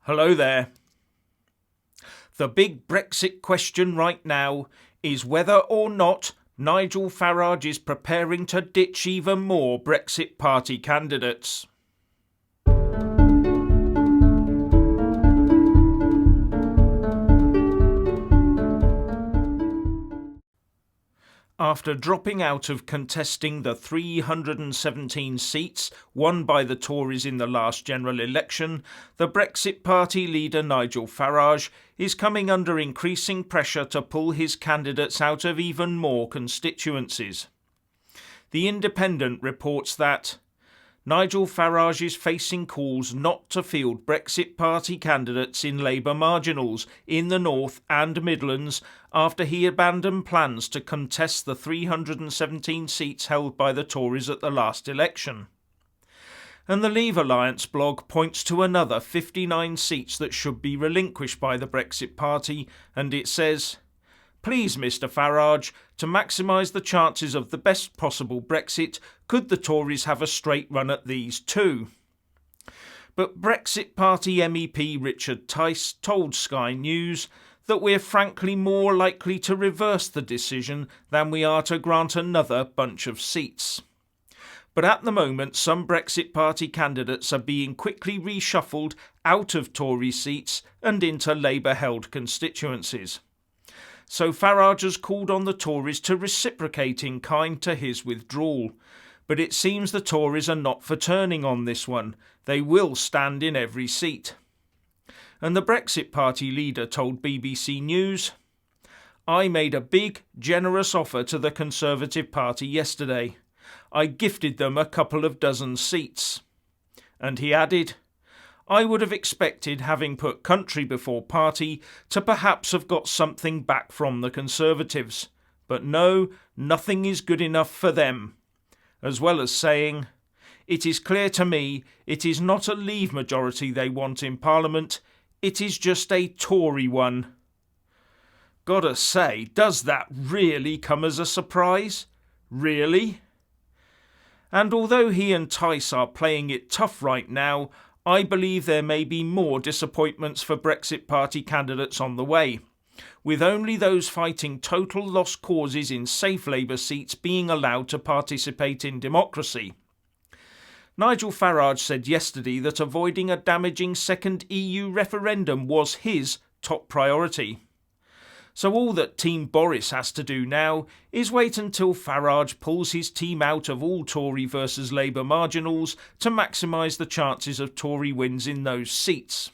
Hello there. The big Brexit question right now is whether or not Nigel Farage is preparing to ditch even more Brexit Party candidates. After dropping out of contesting the 317 seats won by the Tories in the last general election, the Brexit Party leader Nigel Farage is coming under increasing pressure to pull his candidates out of even more constituencies. The Independent reports that Nigel Farage is facing calls not to field Brexit Party candidates in Labour marginals in the North and Midlands after he abandoned plans to contest the 317 seats held by the Tories at the last election. And the Leave Alliance blog points to another 59 seats that should be relinquished by the Brexit Party, and it says, "Please, Mr Farage, to maximise the chances of the best possible Brexit, could the Tories have a straight run at these too?" But Brexit Party MEP Richard Tice told Sky News that we're frankly more likely to reverse the decision than we are to grant another bunch of seats. But at the moment, some Brexit Party candidates are being quickly reshuffled out of Tory seats and into Labour-held constituencies. So Farage has called on the Tories to reciprocate in kind to his withdrawal. But it seems the Tories are not for turning on this one. They will stand in every seat. And the Brexit Party leader told BBC News, "I made a big, generous offer to the Conservative Party yesterday. I gifted them a couple of dozen seats." And he added, "I would have expected, having put country before party, to perhaps have got something back from the Conservatives. But no, nothing is good enough for them." As well as saying, "It is clear to me it is not a Leave majority they want in Parliament, it is just a Tory one." Gotta say, does that really come as a surprise? Really? And although he and Tice are playing it tough right now, I believe there may be more disappointments for Brexit Party candidates on the way, with only those fighting total lost causes in safe Labour seats being allowed to participate in democracy. Nigel Farage said yesterday that avoiding a damaging second EU referendum was his top priority. So all that Team Boris has to do now is wait until Farage pulls his team out of all Tory versus Labour marginals to maximise the chances of Tory wins in those seats.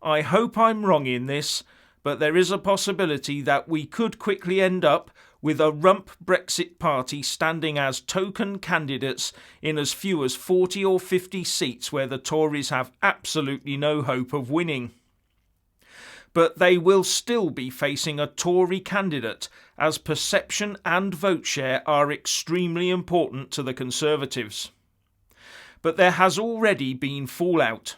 I hope I'm wrong in this, but there is a possibility that we could quickly end up with a rump Brexit Party standing as token candidates in as few as 40 or 50 seats where the Tories have absolutely no hope of winning. But they will still be facing a Tory candidate, as perception and vote share are extremely important to the Conservatives. But there has already been fallout.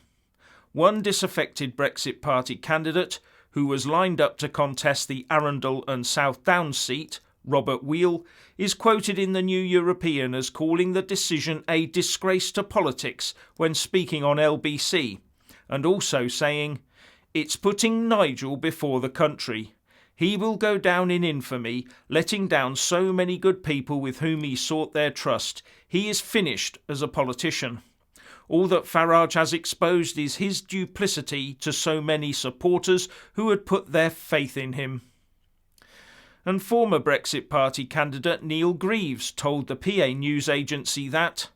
One disaffected Brexit Party candidate, who was lined up to contest the Arundel and South Downs seat, Robert Wheel, is quoted in the New European as calling the decision a disgrace to politics when speaking on LBC, and also saying, "It's putting Nigel before the country. He will go down in infamy, letting down so many good people with whom he sought their trust. He is finished as a politician. All that Farage has exposed is his duplicity to so many supporters who had put their faith in him." And former Brexit Party candidate Neil Greaves told the PA news agency that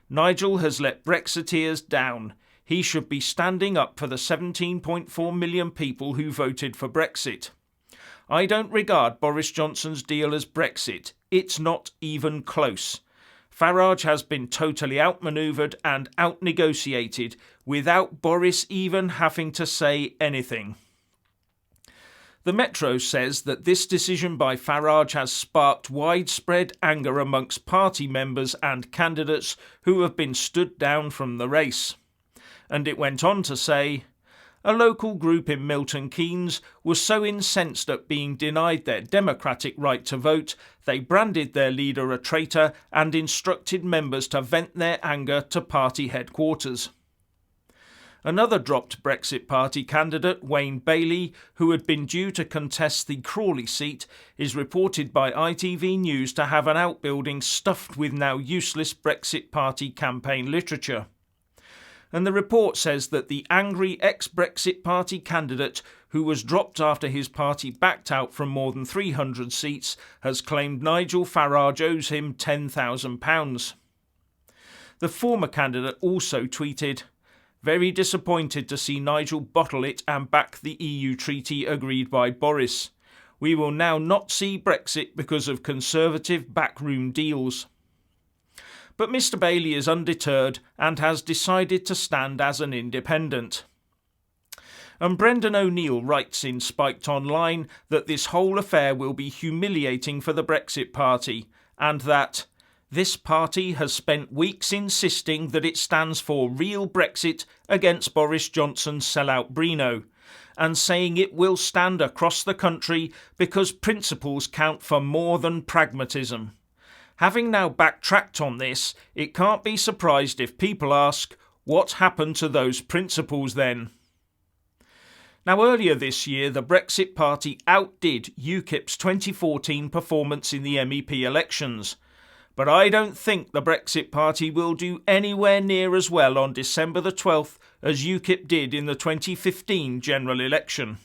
Nigel has let Brexiteers down. He should be standing up for the 17.4 million people who voted for Brexit. "I don't regard Boris Johnson's deal as Brexit. It's not even close. Farage has been totally outmanoeuvred and outnegotiated without Boris even having to say anything." The Metro says that this decision by Farage has sparked widespread anger amongst party members and candidates who have been stood down from the race. And it went on to say, a local group in Milton Keynes was so incensed at being denied their democratic right to vote, they branded their leader a traitor and instructed members to vent their anger to party headquarters. Another dropped Brexit Party candidate, Wayne Bailey, who had been due to contest the Crawley seat, is reported by ITV News to have an outbuilding stuffed with now useless Brexit Party campaign literature. And the report says that the angry ex-Brexit Party candidate, who was dropped after his party backed out from more than 300 seats, has claimed Nigel Farage owes him £10,000. The former candidate also tweeted, "Very disappointed to see Nigel bottle it and back the EU treaty agreed by Boris. We will now not see Brexit because of Conservative backroom deals." But Mr Bailey is undeterred and has decided to stand as an independent. And Brendan O'Neill writes in Spiked Online that this whole affair will be humiliating for the Brexit Party, and that this party has spent weeks insisting that it stands for real Brexit against Boris Johnson's sellout Brino, and saying it will stand across the country because principles count for more than pragmatism. Having now backtracked on this, it can't be surprised if people ask, what happened to those principles then? Now, earlier this year, the Brexit Party outdid UKIP's 2014 performance in the MEP elections. But I don't think the Brexit Party will do anywhere near as well on December the 12th as UKIP did in the 2015 general election.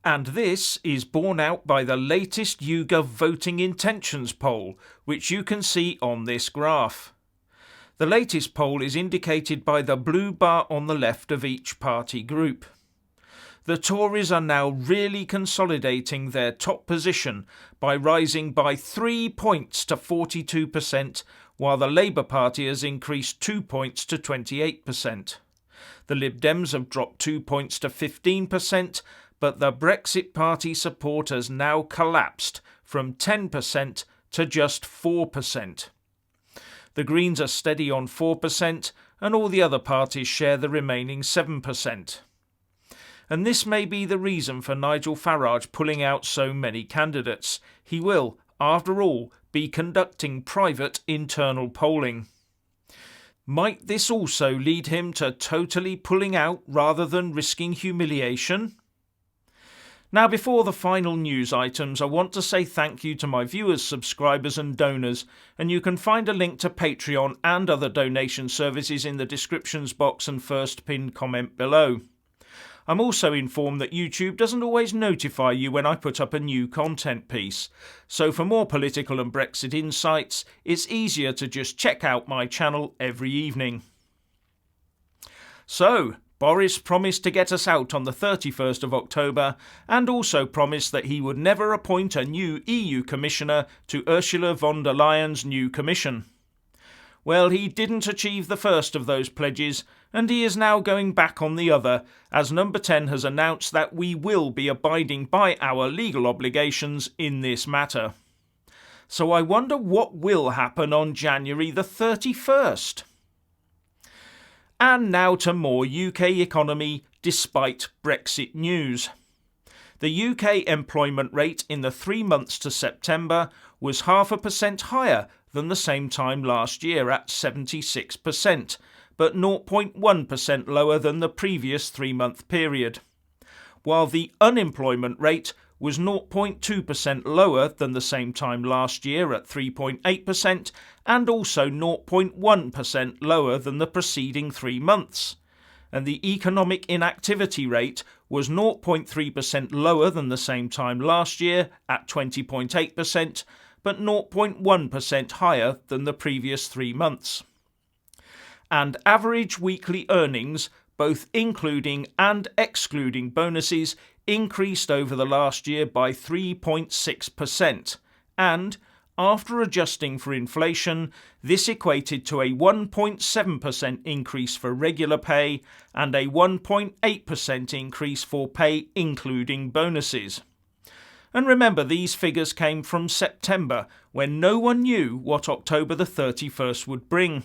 And this is borne out by the latest YouGov voting intentions poll, which you can see on this graph. The latest poll is indicated by the blue bar on the left of each party group. The Tories are now really consolidating their top position by rising by 3 points to 42%, while the Labour Party has increased 2 points to 28%. The Lib Dems have dropped 2 points to 15%, but the Brexit Party support has now collapsed from 10% to just 4%. The Greens are steady on 4%, and all the other parties share the remaining 7%. And this may be the reason for Nigel Farage pulling out so many candidates. He will, after all, be conducting private internal polling. Might this also lead him to totally pulling out rather than risking humiliation? Now, before the final news items, I want to say thank you to my viewers, subscribers and donors, and you can find a link to Patreon and other donation services in the descriptions box and first pinned comment below. I'm also informed that YouTube doesn't always notify you when I put up a new content piece, so for more political and Brexit insights, it's easier to just check out my channel every evening. So, Boris promised to get us out on the 31st of October and also promised that he would never appoint a new EU Commissioner to Ursula von der Leyen's new Commission. Well, he didn't achieve the first of those pledges, and he is now going back on the other, as Number 10 has announced that we will be abiding by our legal obligations in this matter. So I wonder what will happen on January the 31st. And now to more UK economy despite Brexit news. The UK employment rate in the 3 months to September was 0.5% higher than the same time last year at 76%, but 0.1% lower than the previous 3-month period. While the unemployment rate was 0.2% lower than the same time last year at 3.8% and also 0.1% lower than the preceding 3 months. And the economic inactivity rate was 0.3% lower than the same time last year at 20.8%, but 0.1% higher than the previous 3 months. And average weekly earnings, both including and excluding bonuses, increased over the last year by 3.6%, and, after adjusting for inflation, this equated to a 1.7% increase for regular pay and a 1.8% increase for pay including bonuses. And remember, these figures came from September, when no one knew what October the 31st would bring.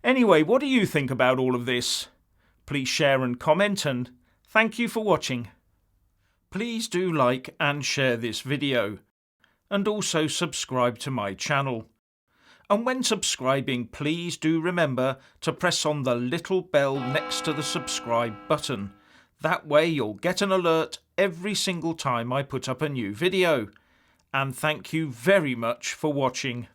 Anyway, what do you think about all of this? Please share and comment, and thank you for watching. Please do like and share this video, and also subscribe to my channel. And when subscribing, please do remember to press on the little bell next to the subscribe button. That way you'll get an alert every single time I put up a new video. And thank you very much for watching.